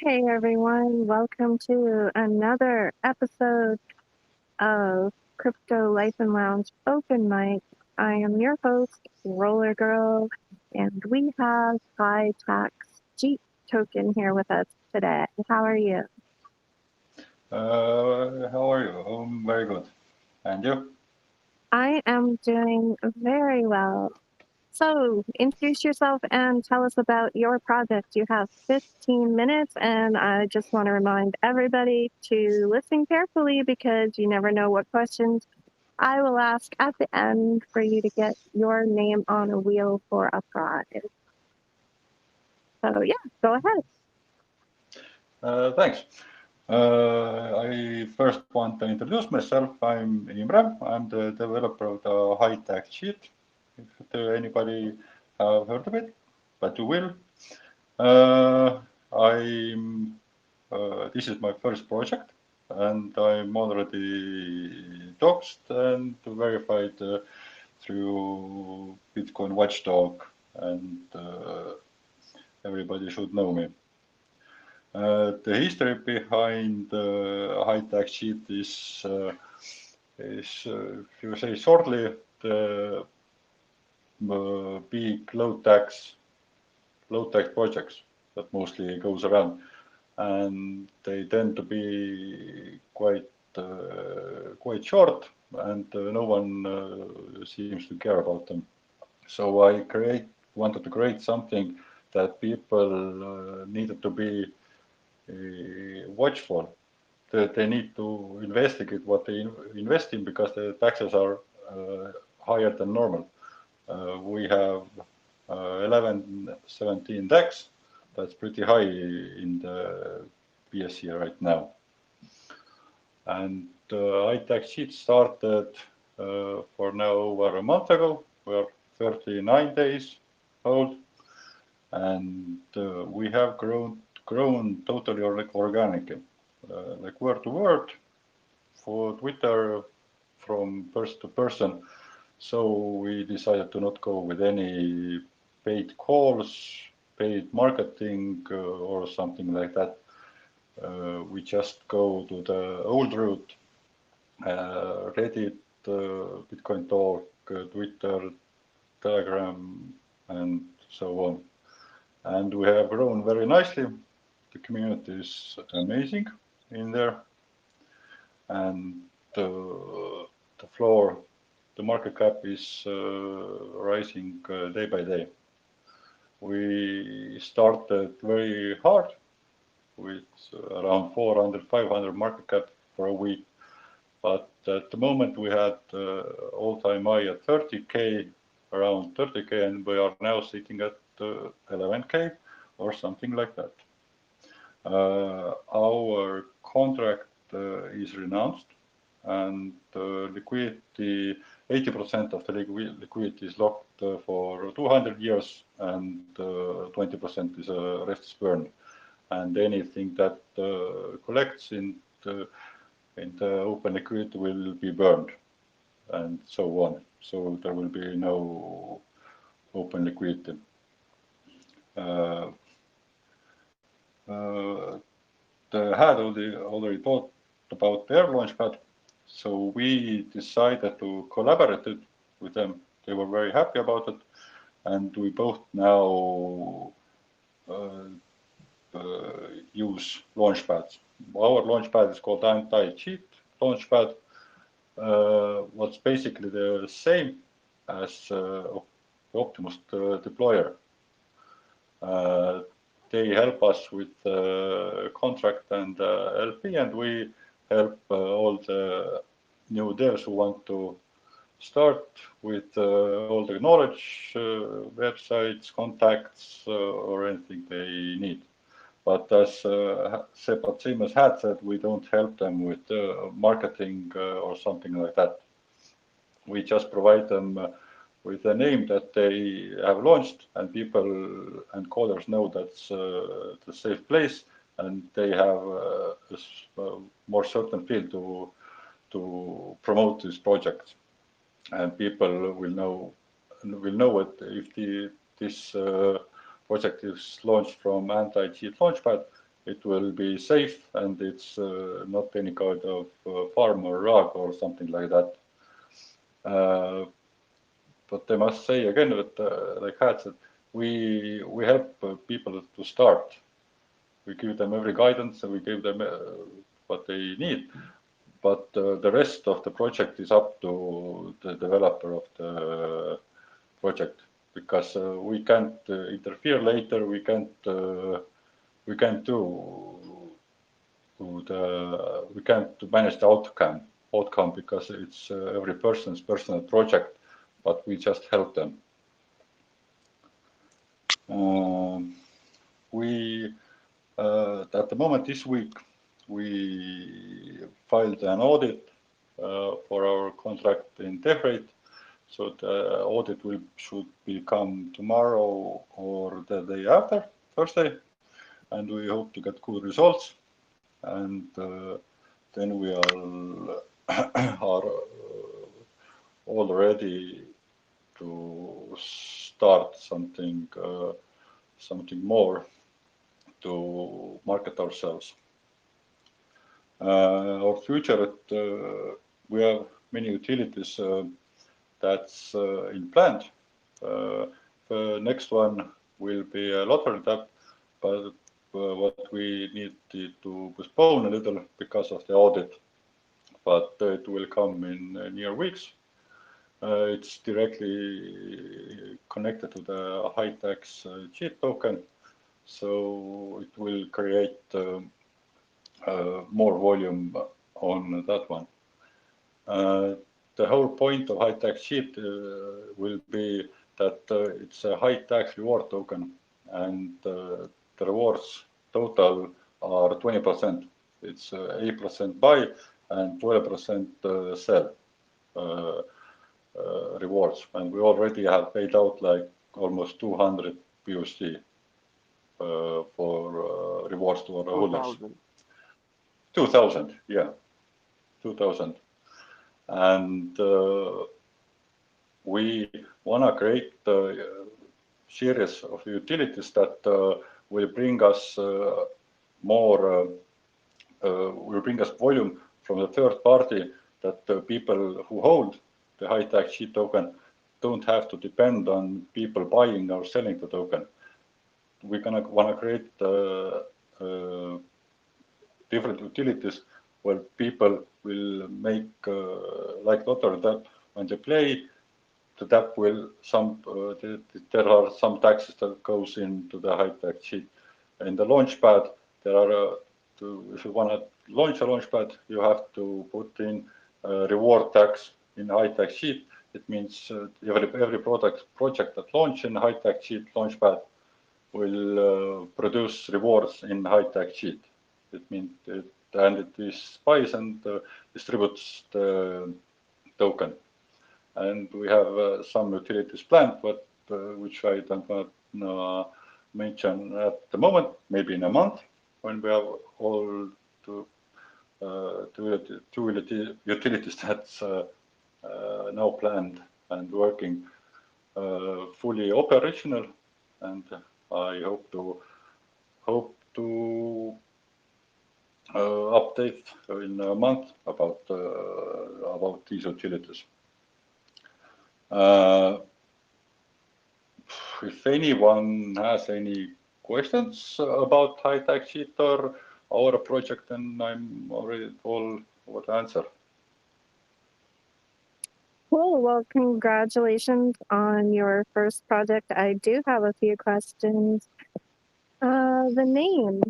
Hey everyone, welcome to another episode of Crypto Life and Lounge Open Mic. I am your host, Roller Girl, and we have high tax Jeet token here with us today. How are you? How are you? Very good. And you? I am doing very well. So, introduce yourself and tell us about your project. You have 15 minutes, and I just want to remind everybody to listen carefully because you never know what questions I will ask at the end for you to get your name on a wheel for a prize. So, yeah, go ahead. Thanks. I first want to introduce myself. I'm Imre. I'm the developer of the high-tech Jeet. If anybody have heard of it, but you will. Uh, I'm. This is my first project, and I'm already doxed and verified through Bitcoin Watchdog, and everybody should know me. The history behind high-tech sheet if you say shortly, the big low-tax projects that mostly goes around, and they tend to be quite short, and no one seems to care about them. So wanted to create something that people needed to be watchful. They need to investigate what they invest in because the taxes are higher than normal. We have 11, 17 tax. That's pretty high in the BSC right now. And iTax sheet started for now over a month ago. We're 39 days old, and we have grown totally organically, like word to word for Twitter from person to person. So we decided to not go with any paid calls, paid marketing, or something like that. We just go to the old route, Reddit, Bitcoin Talk, Twitter, Telegram, and so on. And we have grown very nicely. The community is amazing in there, and the floor, the market cap is rising day by day. We started very hard with around 400, 500 market cap for a week, but at the moment we had all-time high at 30K, around 30K, and we are now sitting at 11K or something like that. Our contract is renounced, and liquidity, 80% of the liquidity is locked for 200 years, and 20% is rest is burned. And anything that collects in the open liquidity will be burned, and so on. So there will be no open liquidity. Uh, uh, the had already talked about their launchpad, so we decided to collaborate with them. They were very happy about it, and we both now uh, use launchpads. Our launchpad is called anti-cheat launchpad. What's basically the same as the Optimus deployer. Uh, they help us with contract and LP, and we help all the new devs who want to start with all the knowledge, websites, contacts, or anything they need. But as Seamus had said, we don't help them with marketing or something like that. We just provide them with a name that they have launched, and people and callers know that's the safe place, and they have a more certain feel to promote this project, and people will know it if this project is launched from anti-cheat launchpad. it will be safe and it's not any kind of farm or rug or something like that. But I must say again that, like Hat said, we help people to start. We give them every guidance and we give them what they need. But the rest of the project is up to the developer of the project because we can't interfere later. We can't we can't manage the outcome because it's every person's personal project, but we just help them. We at the moment this week we filed an audit for our contract in DevRate. So the audit should become tomorrow or the day after, Thursday, and we hope to get good results. And then we are all ready to start something more to market ourselves. Our future, we have many utilities that's in planned. The next one will be a lottery tap, but what we need to postpone a little because of the audit, but it will come in near weeks. It's directly connected to the high tax Jeet token, so it will create more volume on that one. The whole point of high tax Jeet will be that it's a high tax reward token, and the rewards total are 20%. It's 8% buy and 12% sell rewards, and we already have paid out like almost 200 BUSD for rewards to our holders. 2,000, yeah, 2,000. And we want to create a series of utilities that will bring us will bring us volume from the third party, that people who hold the high tax Jeet token don't have to depend on people buying or selling the token. We're gonna want to create different utilities where people will make like lottery tap. When they play, the tap will there are some taxes that goes into the high tax Jeet. In the launchpad, there are if you want to launch a launchpad, you have to put in reward tax in high tax Jeet. It means every project that launch in high tax Jeet launchpad will produce rewards in high tax Jeet. It means and it buys and distributes the token. And we have some utilities planned, but which I don't want to mention at the moment. Maybe in a month, when we have all two utilities that's now planned and working fully operational, and I hope to update in a month about these utilities. If anyone has any questions about high tax Jeet or our project, then I'm already all what to answer. Cool. Well, congratulations on your first project. I do have a few questions. The name.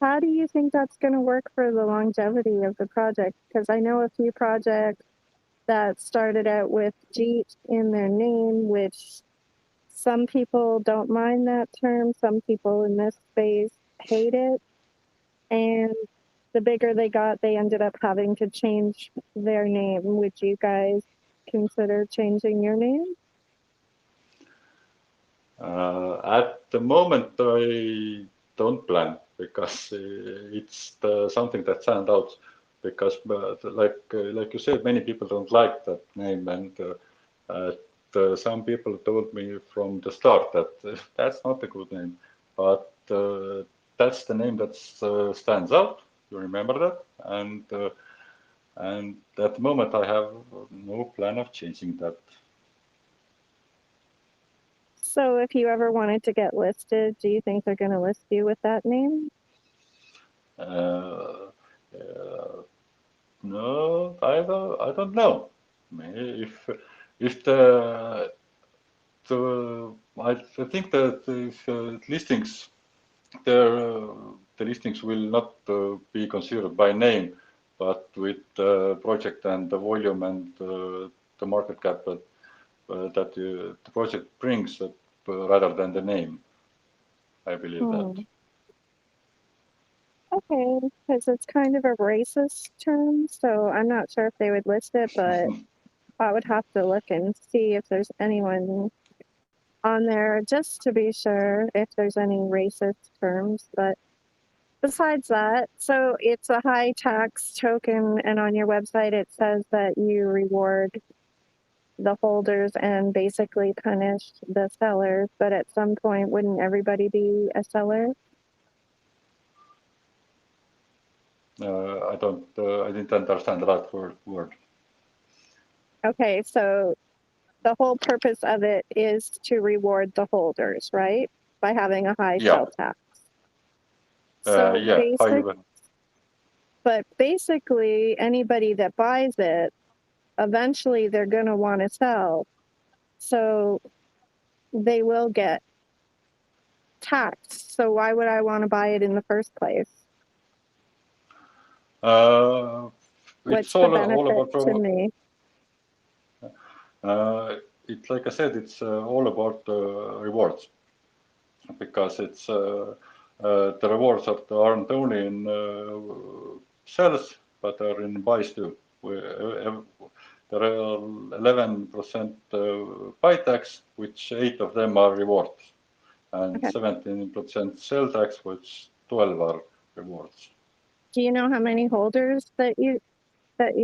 How do you think that's going to work for the longevity of the project? Because I know a few projects that started out with Jeet in their name, which some people don't mind that term. Some people in this space hate it. And the bigger they got, they ended up having to change their name. Would you guys consider changing your name? At the moment, I don't plan because it's something that stands out. Because, like you said, many people don't like that name, and some people told me from the start that that's not a good name. But that's the name that stands out. You remember that? And at the moment, I have no plan of changing that. So if you ever wanted to get listed, do you think they're going to list you with that name? Uh, no, I don't know. If I think that if listings the listings will not be considered by name, but with the project and the volume and the market cap that the project brings rather than the name. I believe that. Okay, because it's kind of a racist term, so I'm not sure if they would list it, but I would have to look and see if there's anyone on there just to be sure if there's any racist terms. But besides that, so it's a high tax token, and on your website it says that you reward the holders and basically punish the sellers. But at some point, wouldn't everybody be a seller? I didn't understand that word. Okay, so the whole purpose of it is to reward the holders, right? By having a high Yeah, sell tax. So yeah, but basically anybody that buys it, eventually they're going to want to sell. So they will get taxed. So why would I want to buy it in the first place? It's What's the all benefit about to me? it's like I said, it's all about rewards because it's the rewards aren't only in sales but are in buys too. There are 11% buy tax, which 8 of them are rewards, and Okay. 17% sell tax, which 12 are rewards. Do you know how many holders that you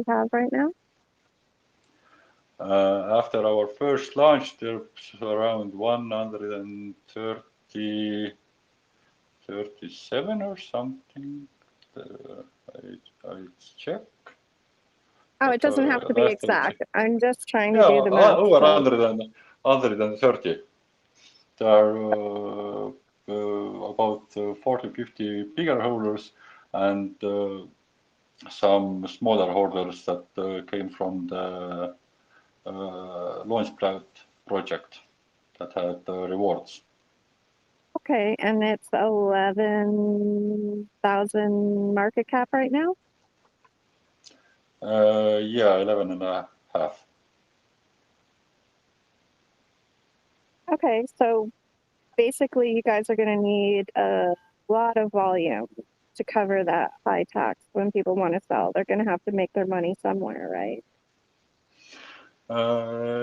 have right now? After our first launch, there's around 130, 37 or something. I check. Oh, it But doesn't have to be last I checked, exact. I'm just trying to yeah, do the math. over So 130. There are about 40, 50 bigger holders and some smaller holders that came from the Launchpad project that had rewards. okay, and it's 11,000 market cap right now. Yeah, 11 and a half. Okay, so basically you guys are going to need a lot of volume to cover that high tax when people want to sell. They're going to have to make their money somewhere, right?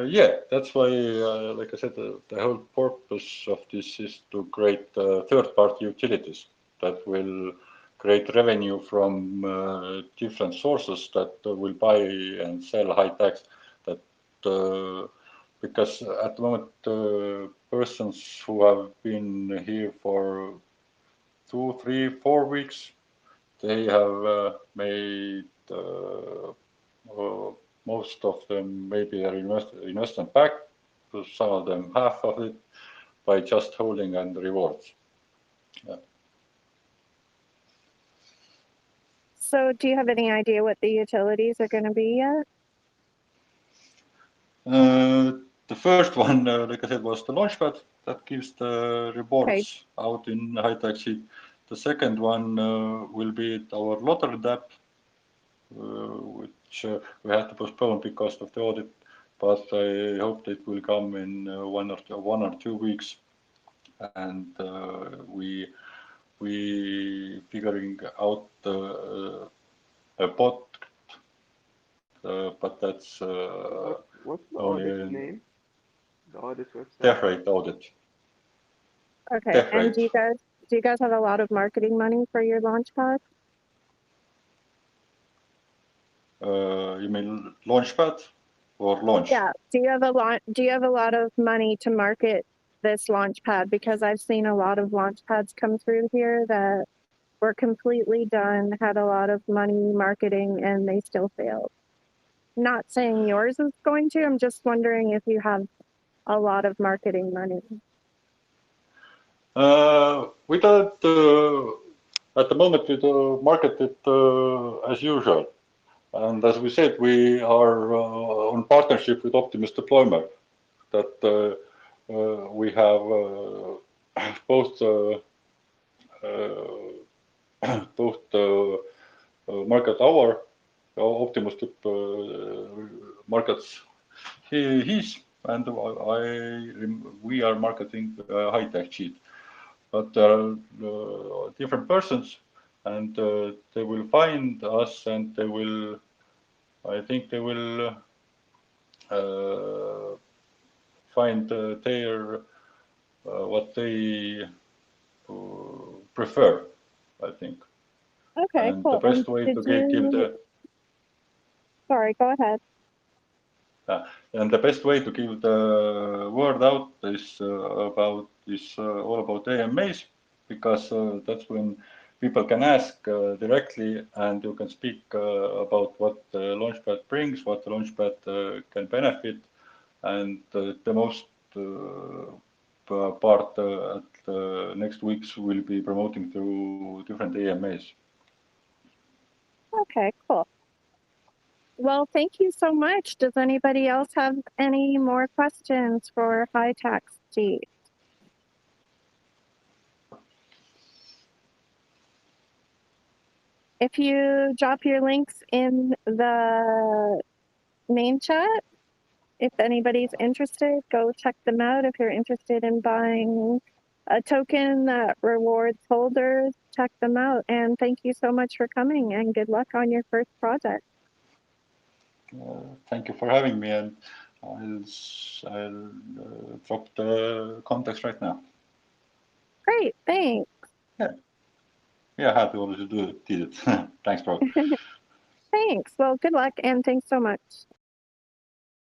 Yeah, that's why, like I said, the whole purpose of this is to create third-party utilities that will create revenue from different sources that will buy and sell high tax. That because at the moment, persons who have been here for 2, 3, 4 weeks, they have made most of them maybe their investment back, to some of them half of it, by just holding and rewards. Yeah. So do you have any idea what the utilities are going to be yet? The first one, like I said, was the Launchpad that gives the Okay. rewards out in high tax heat. The second one will be our lottery app, which we had to postpone because of the audit, but I hope it will come in 1 or 2 weeks. And we figuring out a bot, but that's What's the only audit in name? The audit website? death rate audit. Okay. Death And rate. do you guys have a lot of marketing money for your Launchpad? You mean Launchpad or launch? Yeah. Do you have a lot of money to market this launch pad, because I've seen a lot of launch pads come through here that were completely done, had a lot of money marketing, and they still failed. Not saying yours is going to, I'm just wondering if you have a lot of marketing money. We don't, at the moment, we do market it as usual. And as we said, we are on partnership with Optimus Deployment, that we have both both market our Optimus markets his, and we are marketing high-tech Jeet. But there are different persons, and they will find us, and they will, I think they will find their what they prefer, I think. Okay, And cool. the best And way did to give you, the sorry, go ahead. and the best way to give the word out is all about AMAs, because that's when people can ask directly, and you can speak about what the Launchpad brings, what the Launchpad can benefit, and the most part at next weeks will be promoting through different AMAs. Okay, cool. Well, thank you so much. Does anybody else have any more questions for High Tax Jeet? If you drop your links in the main chat, if anybody's interested, go check them out. If you're interested in buying a token that rewards holders, check them out. And thank you so much for coming, and good luck on your first project. Thank you for having me, and I'll drop the contacts right now. Great, thanks. Yeah, happy always to did it. Thanks, bro. Thanks. Well, good luck, and thanks so much.